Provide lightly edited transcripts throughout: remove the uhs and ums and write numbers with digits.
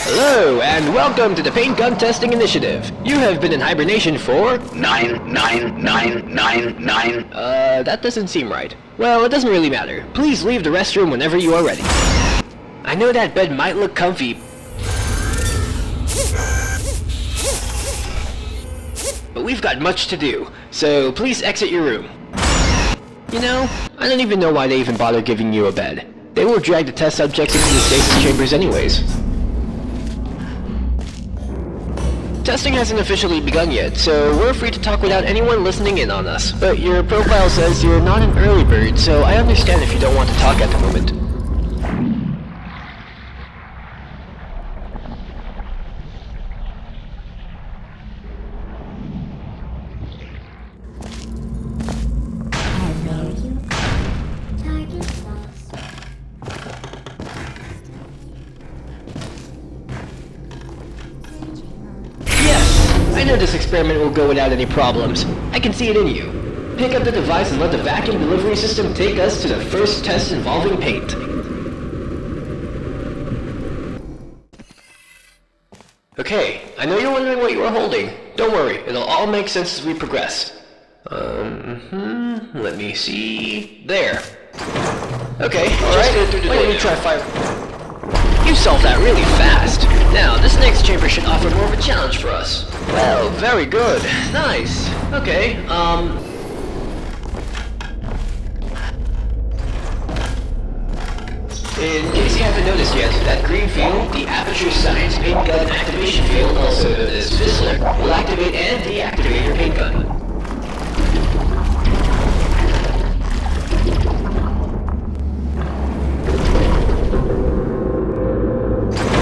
Hello, and welcome to the Paint Gun Testing Initiative. You have been in hibernation for... 99999. That doesn't seem right. Well, it doesn't really matter. Please leave the restroom whenever you are ready. I know that bed might look comfy, but we've got much to do, so please exit your room. You know, I don't even know why they even bother giving you a bed. They will drag the test subjects into the stasis chambers anyways. Testing hasn't officially begun yet, so we're free to talk without anyone listening in on us. But your profile says you're not an early bird, so I understand if you don't want to talk at the moment. I know this experiment will go without any problems. I can see it in you. Pick up the device and let the vacuum delivery system take us to the first test involving paint. Okay, I know you're wondering what you are holding. Don't worry, it'll all make sense as we progress. Let me see... There. Okay, alright, why don't you try fire... You solved that really fast. Now, this next chamber should offer more of a challenge for us. Well, very good. Nice. Okay, in case you haven't noticed yet, that green field, the Aperture Science Paint Gun Activation Field, also known as Fizzler, will activate and deactivate your paint gun.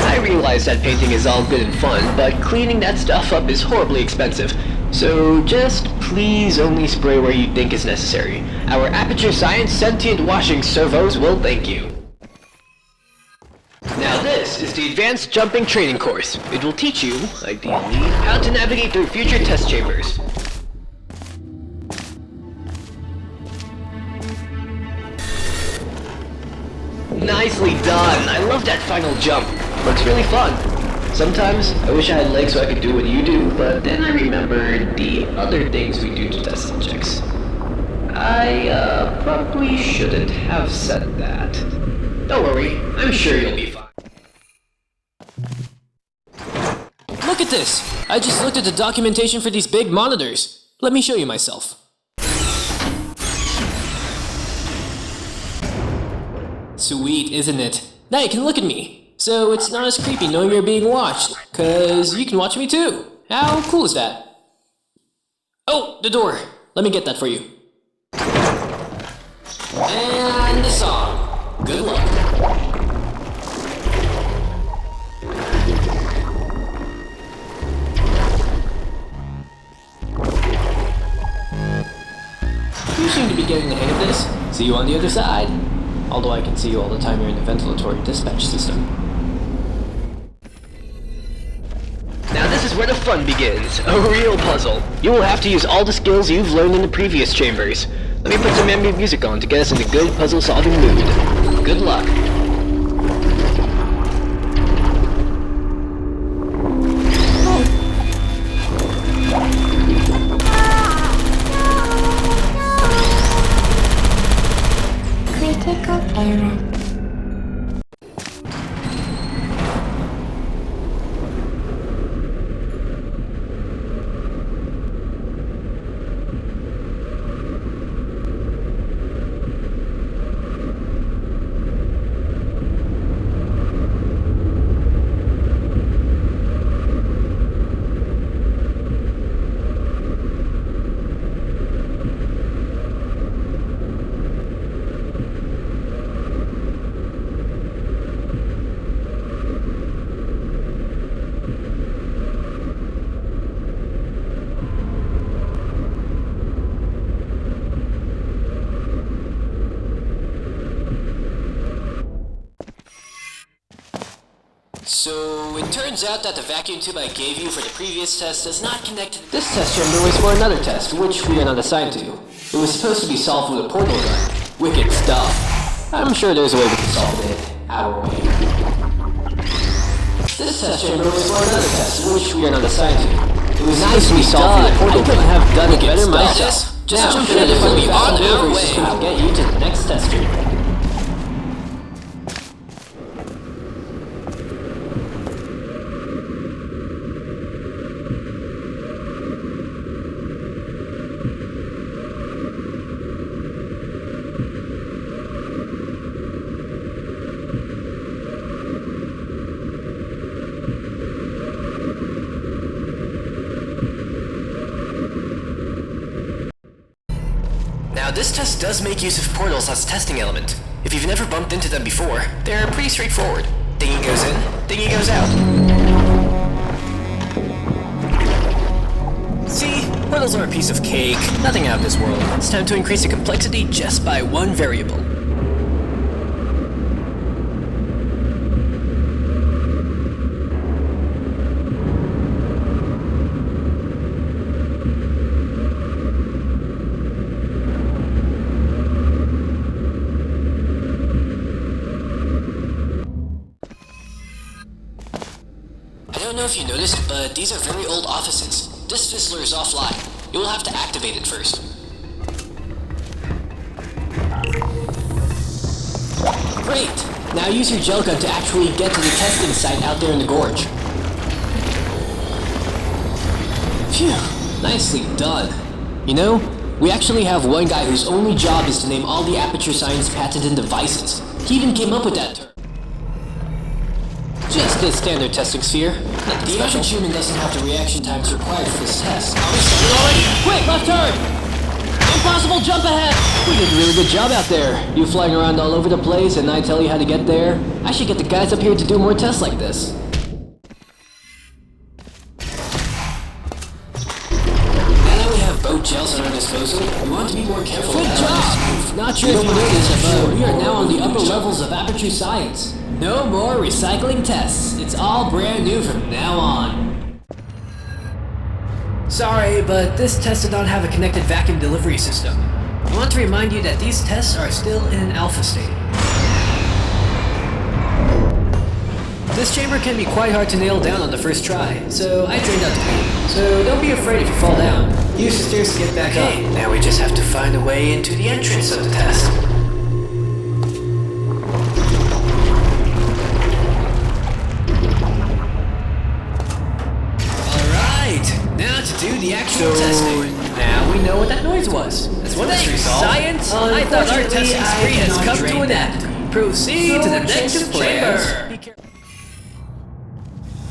I realize that painting is all good and fun, but cleaning that stuff up is horribly expensive. So just please only spray where you think is necessary. Our Aperture Science sentient washing servos will thank you. Now this is the Advanced Jumping Training Course. It will teach you, ideally, how to navigate through future test chambers. Nicely done! I love that final jump. Looks really fun. Sometimes I wish I had legs so I could do what you do, but then I remembered the other things we do to test subjects. I probably shouldn't have said that. Don't worry, I'm sure you'll be fine. Look at this! I just looked at the documentation for these big monitors. Let me show you myself. Sweet, isn't it? Now you can look at me. So it's not as creepy knowing you're being watched, cause you can watch me too. How cool is that? Oh, the door. Let me get that for you. And the song. Good luck. You seem to be getting the hang of this. See you on the other side. Although I can see you all the time you're in the ventilatory dispatch system. Now this is where the fun begins. A real puzzle. You will have to use all the skills you've learned in the previous chambers. Let me put some ambient music on to get us in a good puzzle-solving mood. Good luck. Critical error. So, it turns out that the vacuum tube I gave you for the previous test does not connect to this test chamber was for another test, which we are not assigned to. It was supposed to be solved with a portal gun. Wicked stuff. I'm sure there's a way we can solve it our way. This test chamber was for another test, which we are not assigned to. It was nicely solved. I couldn't have done it better myself. Just jump in if we on our way. I'll get you to the next test chamber. Now this test does make use of portals as a testing element. If you've never bumped into them before, they're pretty straightforward. Thingy goes in, thingy goes out. See? Portals are a piece of cake, nothing out of this world. It's time to increase the complexity just by one variable. I don't know if you noticed, but these are very old offices. This fizzler is offline. You will have to activate it first. Great! Now use your gel gun to actually get to the testing site out there in the gorge. Phew, nicely done. You know, we actually have one guy whose only job is to name all the Aperture Science patented devices. He even came up with that term. Just a standard testing sphere. The average human doesn't have the reaction times required for this test. Quick, left turn! Impossible jump ahead! We did a really good job out there. You flying around all over the place and I tell you how to get there. I should get the guys up here to do more tests like this. Now that we have boat gels at our disposal, we want to be more careful. Good job! Not sure if you noticed, but we are now on the upper levels of Aperture Science. No more recycling tests. It's all brand new from now on. Sorry, but this test did not have a connected vacuum delivery system. I want to remind you that these tests are still in an alpha state. This chamber can be quite hard to nail down on the first try, so I trained out the paint. So don't be afraid if you fall down. Use the stairs to get back up. Now we just have to find a way into the entrance of the test. Now to do the actual testing. Now we know what that noise was. That's one mystery solved. Science! I thought our testing spree has come to an end. Proceed to the next chamber.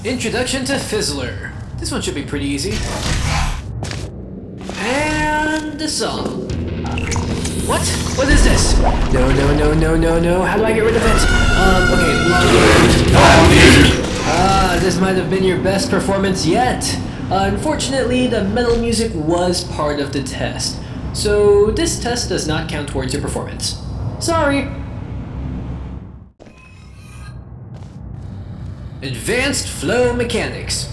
Introduction to Fizzler. This one should be pretty easy. And the song. What? What is this? No. How do I get rid of it? Okay. This might have been your best performance yet. Unfortunately, the metal music was part of the test, so this test does not count towards your performance. Sorry! Advanced Flow Mechanics.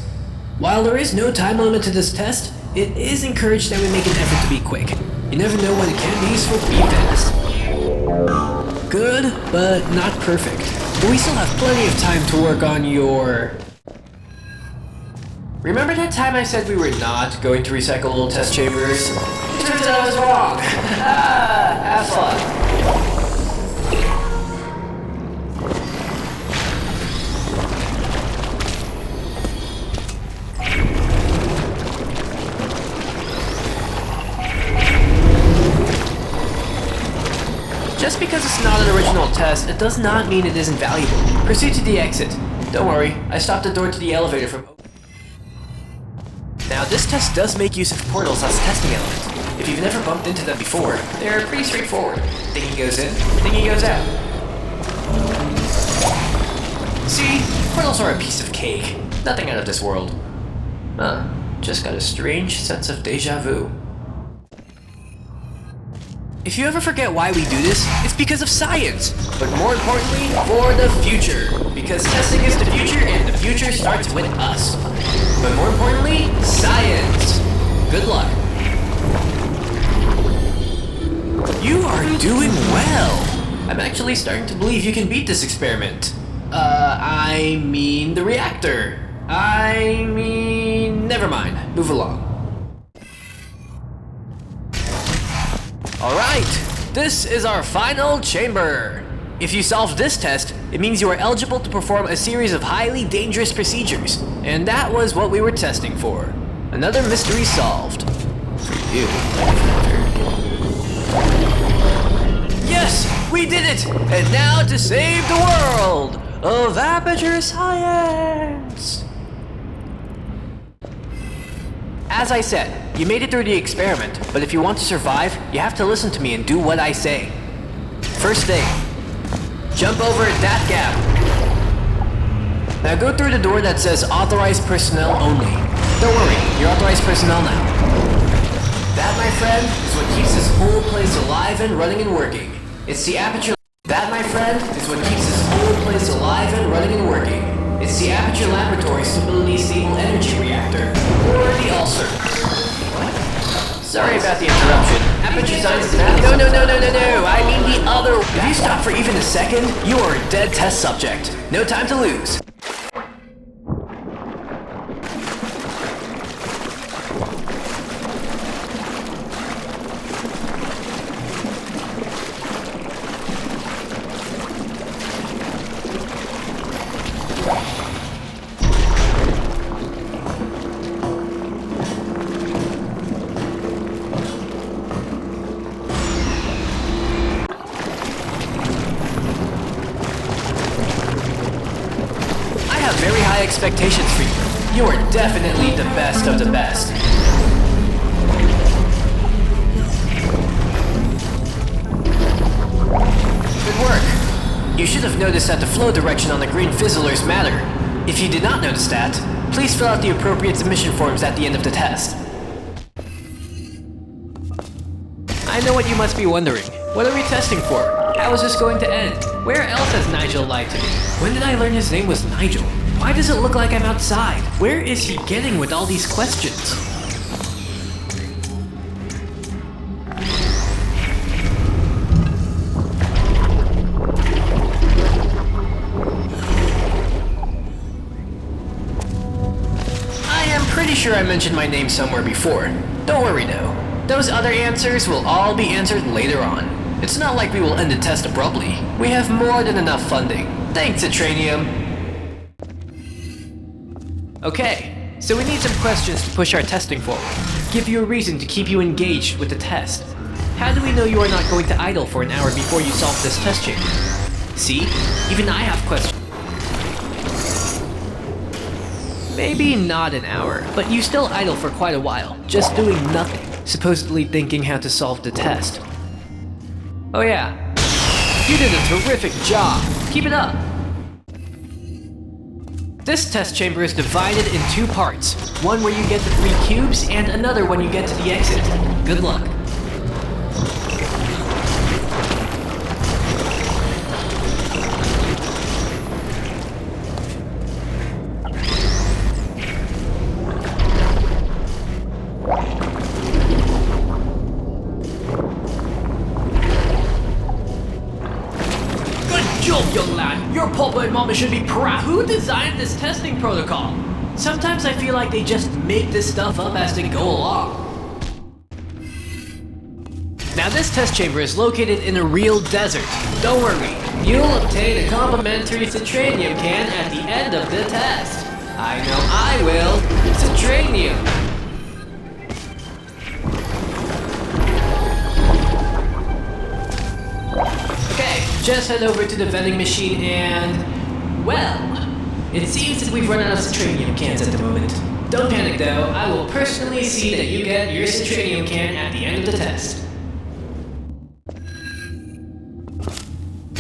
While there is no time limit to this test, it is encouraged that we make an effort to be quick. You never know when it can be useful to be fast. Good, but not perfect. But we still have plenty of time to work on your... Remember that time I said we were not going to recycle little test chambers? Turns out I was wrong. Have fun. Just because it's not an original test, it does not mean it isn't valuable. Proceed to the exit. Don't worry, I stopped the door to the elevator from... Now this test does make use of portals as a testing element. If you've never bumped into them before, they're pretty straightforward. Thingy goes in, thingy goes out. See? Portals are a piece of cake. Nothing out of this world. Just got a strange sense of deja vu. If you ever forget why we do this, it's because of science. But more importantly, for the future. Because testing is the future and the future starts with us. But more importantly, science. Good luck. You are doing well. I'm actually starting to believe you can beat this experiment. I mean the reactor. I mean... never mind. Move along. Alright, this is our final chamber. If you solve this test, it means you are eligible to perform a series of highly dangerous procedures. And that was what we were testing for. Another mystery solved. For you, yes! We did it! And now to save the world of Aperture Science! As I said, you made it through the experiment, but if you want to survive, you have to listen to me and do what I say. First thing, jump over that gap. Now go through the door that says authorized personnel only. Don't worry, you're authorized personnel now. That, my friend, is what keeps this whole place alive and running and working. It's the Aperture... That, my friend, is what keeps this whole place alive and running and working. It's the Aperture Laboratory Stability Stable Energy Reactor, or the ALSR. Sorry about the interruption. Aperture Science... No, I mean the other... If you stop for even a second, you are a dead test subject. No time to lose. Very high expectations for you. You are definitely the best of the best. Good work. You should have noticed that the flow direction on the green fizzlers matter. If you did not notice that, please fill out the appropriate submission forms at the end of the test. I know what you must be wondering. What are we testing for? How is this going to end? Where else has Nigel lied to me? When did I learn his name was Nigel? Why does it look like I'm outside? Where is he getting with all these questions? I am pretty sure I mentioned my name somewhere before. Don't worry though. Those other answers will all be answered later on. It's not like we will end the test abruptly. We have more than enough funding. Thanks, Atranium. Okay, so we need some questions to push our testing forward. Give you a reason to keep you engaged with the test. How do we know you are not going to idle for an hour before you solve this test chamber? See? Even I have questions. Maybe not an hour, but you still idle for quite a while, just doing nothing, supposedly thinking how to solve the test. Oh yeah, you did a terrific job. Keep it up. This test chamber is divided in two parts. One where you get the 3 cubes, and another when you get to the exit. Good luck. Young lad, your papa and mama should be proud. Who designed this testing protocol? Sometimes I feel like they just make this stuff up as they go along. Now this test chamber is located in a real desert. Don't worry, you'll obtain a complimentary Szeimartin can at the end of the test. I know I will. Szeimartin. Just head over to the vending machine and... well, it seems that we've run out of Szeimartin cans at the moment. Don't panic though, I will personally see that you get your Szeimartin can at the end of the test.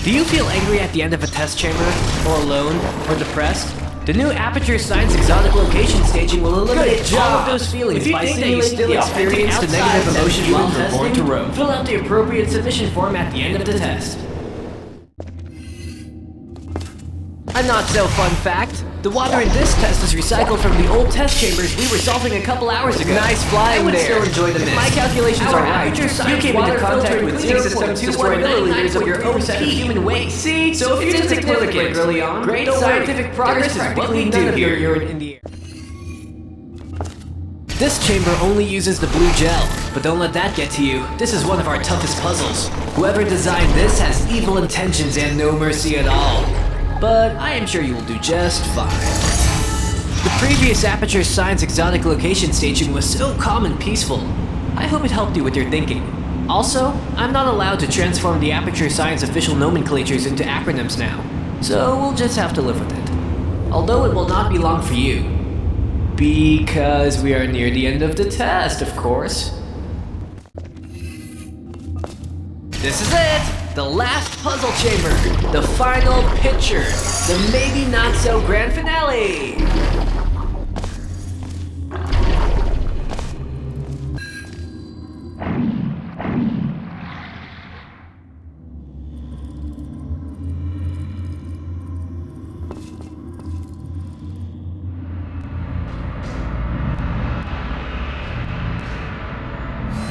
Do you feel angry at the end of a test chamber? Or alone? Or depressed? The new Aperture Science exotic location staging will eliminate all of those feelings by simulating the experience the negative emotion while testing. Fill out the appropriate submission form at the end of the test. A not-so-fun fact, the water in this test is recycled from the old test chambers we were solving a couple hours ago. Nice flying I would there. still enjoy the mist. My calculations are right. You came into contact with 0.24 milliliters of your own set of human waste. See, so if you didn't take a look at early on, great scientific progress is what we do here. Urine in the air. This chamber only uses the blue gel, but don't let that get to you. This is one of our toughest puzzles. Whoever designed this has evil intentions and no mercy at all. But I am sure you will do just fine. The previous Aperture Science exotic location station was so calm and peaceful. I hope it helped you with your thinking. Also, I'm not allowed to transform the Aperture Science official nomenclatures into acronyms now, so we'll just have to live with it. Although it will not be long for you. Because we are near the end of the test, of course. This is it! The last puzzle chamber! The final picture! The maybe not so grand finale!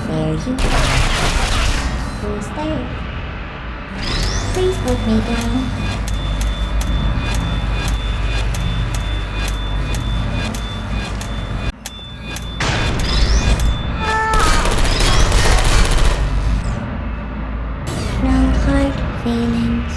There you go. Who's there? Please put me down. No hard feelings.